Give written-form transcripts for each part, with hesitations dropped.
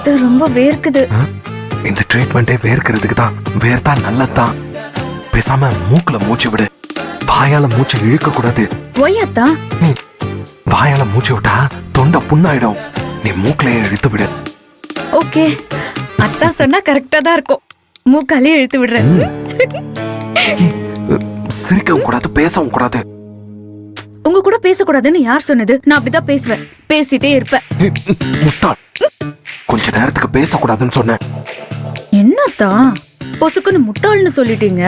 அத்தை ரொம்ப வேர்க்குது. இந்த ட்ரீட்மெண்டே வேர்க்கிறதுக்கு தான். வேர்த்தா நல்லதுதான். பேசாம மூக்குல மூச்சு விடு. வாயால மூச்சை இழுக்க கூடாது. ஒய் அத்தா? வாயால மூச்சு விட்டா தொண்டை புண்ணாயிடும். நீ மூக்குலயே இழுத்து விடு. ஓகே, அத்தா சொன்னா கரெக்டா தான் இருக்கும். மூக்காலே இழுத்து விடுறேன். சிரிக்கவும் கூடாது, பேசவும் கூடாது. உங்க கூட பேசக்கூடாதுன்னு யார் சொன்னது? நான் அப்படிதான் பேசுவேன், பேசிட்டே இருப்பேன். முட்டாள், கொஞ்ச நேரத்துக்கு பேசக்கூடாதுன்னு சொன்னேன். என்னத்தா பொசுக்குன்னு முட்டாள்னு சொல்லிட்டீங்க?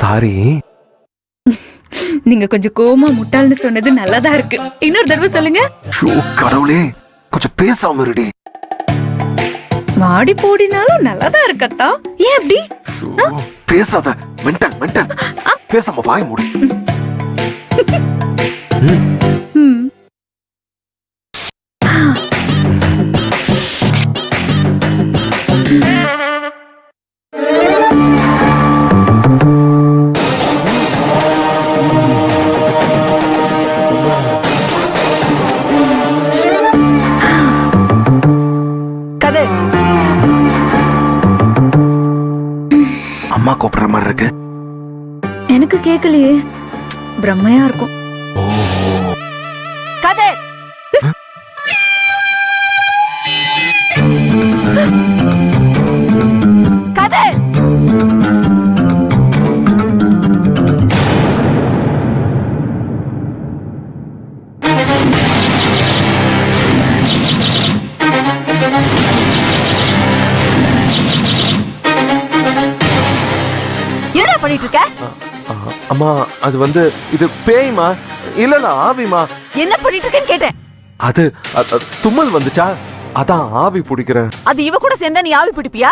சாரி. நீங்க கொஞ்சம் கோமா முட்டாள்னு சொன்னது நல்லாதான் இருக்கு. இன்னொரு தடவை சொல்லுங்க. கடவுளே, கொஞ்சம் பேசாம இருடி. வாடி போடினாலும் நல்லாதான் இருக்கத்தா. ஏன் அப்படி? பேசாத, மென்டல் மென்டல். பேசாம வாய் மூடி. அம்மா கூப்பிடுற மாதிரி இருக்கு. எனக்கு கேக்கலையே, பிரம்மையா இருக்கும். கதை கதை என்ன பண்ணிட்டு இருக்க? அம்மா, அது வந்து இது பேய்மா இல்ல ஆவிமா. என்ன பண்ணிட்டு இருக்கேன்னு கேட்டேன். அது தும்மல் வந்துச்சா, அதான் ஆவி பிடிக்கிறேன். அது இவ கூட சேர்ந்தா நீ ஆவி பிடிப்பியா?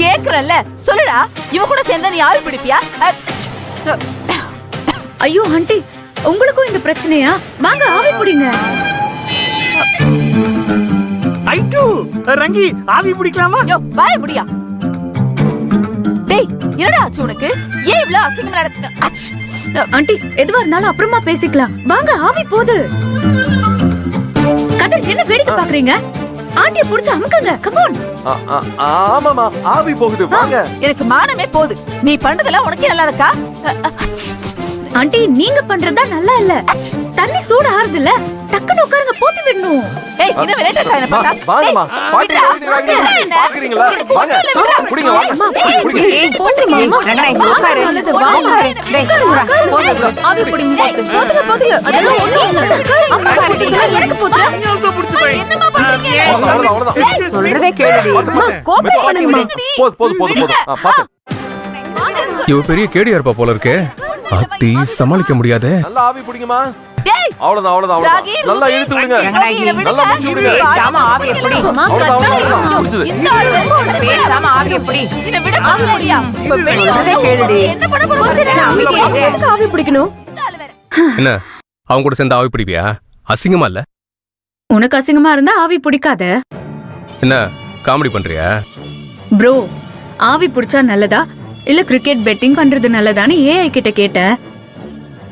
கேக்குறல்ல, சொல்லுடா. இவ கூட சேர்ந்தா நீ ஆவி பிடிப்பியா? ஐயோ ஆண்டி, உங்களுக்கும் இந்த பிரச்சனையா? வாங்க ஆவி பிடிங்க. ஐட்டு ரங்கி, ஆவி பிடிக்கலாமா? யோ, வாய முடியா. டேய், என்னடா ஆச்சு உனக்கு? ஏன் இவ்ளோ அசிங்கமா நடந்துக்க? ஆண்டி, எதுவா இருந்தாலும் அப்புறமா பேசிக்கலாம். வாங்க ஆவி போகுது. கதிர், என்ன வேடிக்கை பாக்குறீங்க? ஆண்டிய புடிச்சு அமுக்குங்க. Come on. ஆமாமா, ஆவி போகுது, வாங்க. எனக்கு மானமே போகுது. நீ பண்றதெல்லாம் உனக்கே நல்லா இருக்கா? ஆண்டி, நீங்க பண்றதா நல்லா இல்ல. தண்ணி சூடு ஆறுது இல்ல, டக்குன்னு உட்காருங்க, போட்டு விடணும். ஏய், இன்னும் லேட்டா டைம் பண்ணா. வாங்கம்மா, பாட்டி வாங்கி பாக்குறீங்களா? வாங்க, புடிங்க, வாங்க. ஏய், போட்டு மாமா. ரங்கடா, உட்காரு. வாங்க. டேய், ஆவி பிடிங்க. போதுங்க, போதுங்க. அதெல்லாம் ஒண்ணு. அம்மா பாட்டிங்களா, எனக்கு போதுங்க. என்னமா பண்றீங்க? அவ்வளவுதான். சொல்றதே கேளுடி. அம்மா, கோபம் பண்ணுங்கம்மா. போது. பாத்து. இவ பெரிய கேடியா இருப்பா போல இருக்கே. அத்தி சமாளிக்க முடியாதே. நல்லா ஆவி பிடிங்கம்மா. டேய், அவ்வளவுதான். நல்லா இழுத்து விடுங்க. நல்லா மூச்சு விடுங்க. பேசாம ஆவி எப்படி? அவ்வளவுதான். இந்த ஆளு பேசாம ஆவி எப்படி? இத விட முடியா? இப்ப வெளிய கேளுடி. என்ன பண்ண போற? கொஞ்ச நேரம் அமைதியா ஆவி பிடிக்கணும். என்ன, அவங்க கூட சேர்ந்து ஆவி பிடிப்பியா? அசிங்கமா இல்ல? உனக்கு அசிங்கமா இருந்தா ஆவி பிடிக்காத. என்ன காமெடி பண்றியா? ப்ரோ, ஆவி பிடிச்சா நல்லதா இல்ல கிரிக்கெட் பெட்டிங் பண்றது நல்லதான்னு ஏஐ கிட்ட கேட்டேன்.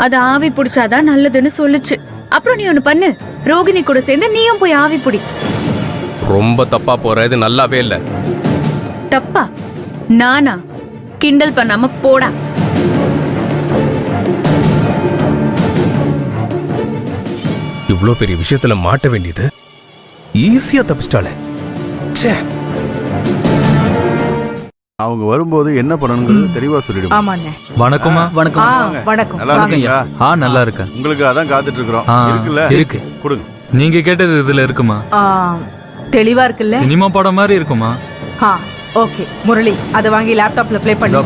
அது ஆவி பிடிச்சாதான் நல்லதுன்னு சொல்லுச்சு. அப்புறம் நீ ஒண்ணு பண்ணு, ரோகிணி கூட சேர்ந்து நீயும் போய் ஆவி பிடி. ரொம்ப தப்பா போற. இது நல்லாவே இல்ல. தப்பா? நானா? கிண்டல் பண்ணாம போடா. இவ்ளோ பெரிய விஷயத்துல மாட்ட வேண்டியது ஈஸியா தப்பிச்சிட்டாளே. ச்சே. அவங்க வரும்போது என்ன பண்ணணுங்கிறது தெளிவா சொல்லிடுவோம். ஆமாண்ணே. வணக்கம்மா. வணக்கம். வணக்கம். நல்லா இருக்கீங்களா? நல்லா இருக்கேன். உங்களுக்கு அதான் காத்துட்டு இருக்கிறோம். இருக்குல்ல? இருக்கு. கொடுங்க. நீங்க கேட்டது இதுல இருக்குமா? தெளிவா இருக்குல்ல? சினிமா படம் மாதிரி இருக்குமா? ஓகே முரளி, அதை வாங்கி லேப்டாப்ல ப்ளே பண்ணு.